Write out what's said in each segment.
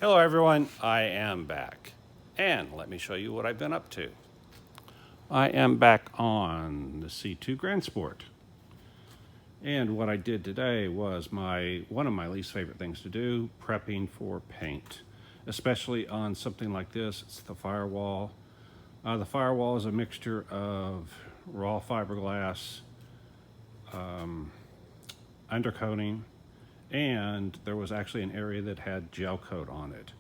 Hello everyone, I am back, and let me show you what I've been up to. I am back on the C2 Grand Sport, and what I did today was one of my least favorite things to do, prepping for paint, especially on something like this. It's the Firewall. The Firewall is a mixture of raw fiberglass, undercoating, and there was actually an area that had gel coat on it.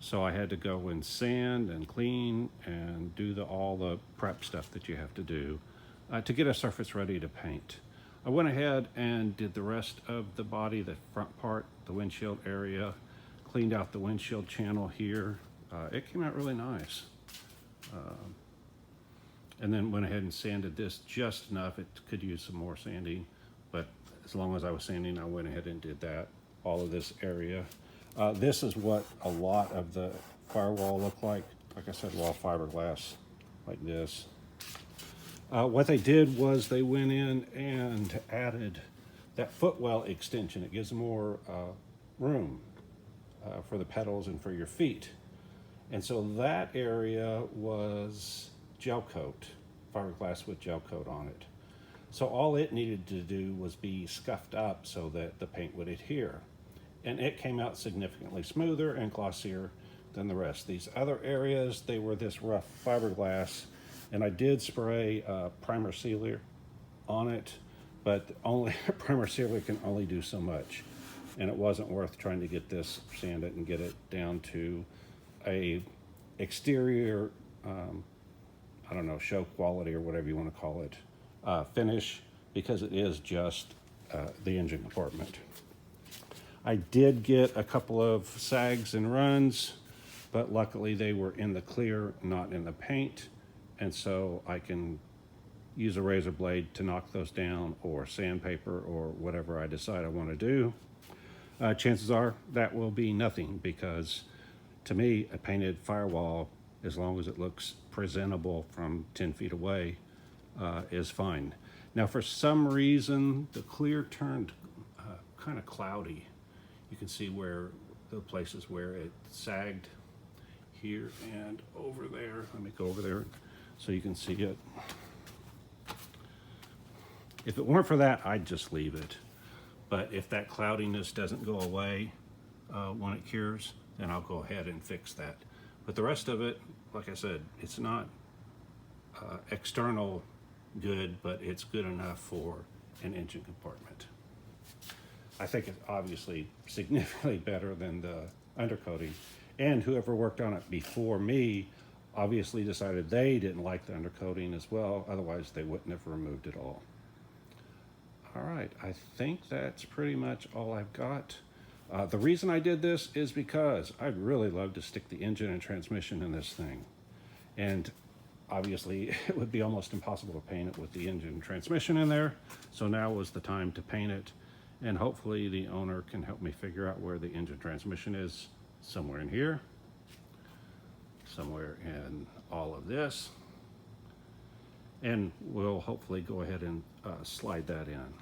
So I had to go and sand and clean and do all the prep stuff that you have to do to get a surface ready to paint. I went ahead and did the rest of the body, the front part, the windshield area, cleaned out the windshield channel here. It came out really nice. And then went ahead and sanded this just enough. It could use some more sanding, but as long as I was sanding, I went ahead and did that. All of this area. This is what a lot of the Firewall look like. Like I said, raw fiberglass like this. What they did was they went in and added that footwell extension. It gives more room for the pedals and for your feet. And so that area was gel coat, fiberglass with gel coat on it. So all it needed to do was be scuffed up so that the paint would adhere. And it came out significantly smoother and glossier than the rest. These other areas, they were this rough fiberglass, and I did spray primer sealer on it, but only primer sealer can only do so much. And it wasn't worth trying to get this sanded and get it down to a exterior, I don't know, show quality or whatever you want to call it, finish, because it is just the engine compartment. I did get a couple of sags and runs, but luckily they were in the clear, not in the paint, and so I can use a razor blade to knock those down, or sandpaper, or whatever I decide I want to do. Chances are that will be nothing, because to me, a painted Firewall, as long as it looks presentable from 10 feet away, is fine. Now, for some reason, the clear turned kind of cloudy. You can see where the places where it sagged here and over there. Let me go over there so you can see it. If it weren't for that, I'd just leave it. But if that cloudiness doesn't go away when it cures, then I'll go ahead and fix that. But the rest of it, like I said, it's not external good, but it's good enough for an engine compartment. I think it's obviously significantly better than the undercoating, and whoever worked on it before me obviously decided they didn't like the undercoating as well, otherwise they wouldn't have removed it all. All right, I think that's pretty much all I've got. The reason I did this is because I'd really love to stick the engine and transmission in this thing, and obviously it would be almost impossible to paint it with the engine and transmission in there, so now was the time to paint it. And hopefully the owner can help me figure out where the engine transmission is, somewhere in here, somewhere in all of this, and we'll hopefully go ahead and slide that in.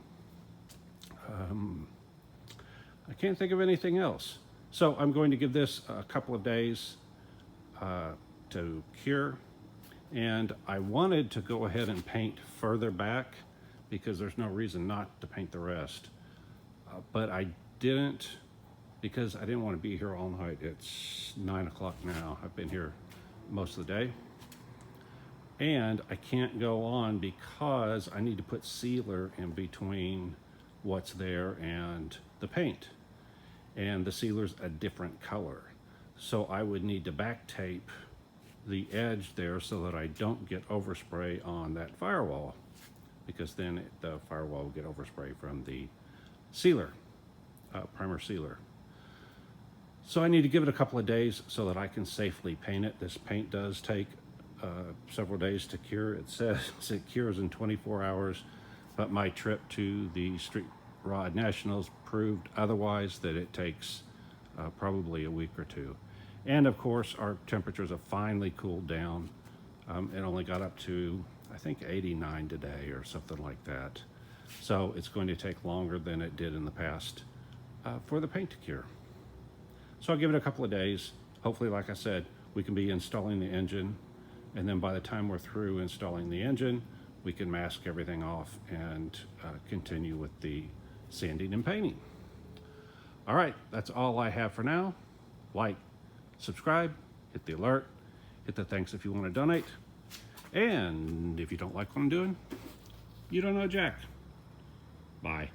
I can't think of anything else. So I'm going to give this a couple of days to cure, and I wanted to go ahead and paint further back because there's no reason not to paint the rest. But I didn't, because I didn't want to be here all night. It's 9 o'clock now. I've been here most of the day. And I can't go on because I need to put sealer in between what's there and the paint. And the sealer's a different color. So I would need to back tape the edge there so that I don't get overspray on that Firewall, because then the Firewall will get overspray from the sealer, primer sealer. So I need to give it a couple of days so that I can safely paint it. This paint does take several days to cure. It says it cures in 24 hours, but my trip to the Street Rod Nationals proved otherwise, that it takes probably a week or two. And of course, our temperatures have finally cooled down. It only got up to, I think, 89 today or something like that. So it's going to take longer than it did in the past for the paint to cure. So I'll give it a couple of days. Hopefully, like I said, we can be installing the engine, and then by the time we're through installing the engine, we can mask everything off and continue with the sanding and painting. All right, that's all I have for now. Like, subscribe, hit the alert, hit the thanks if you want to donate. And if you don't like what I'm doing, you don't know Jack. Bye.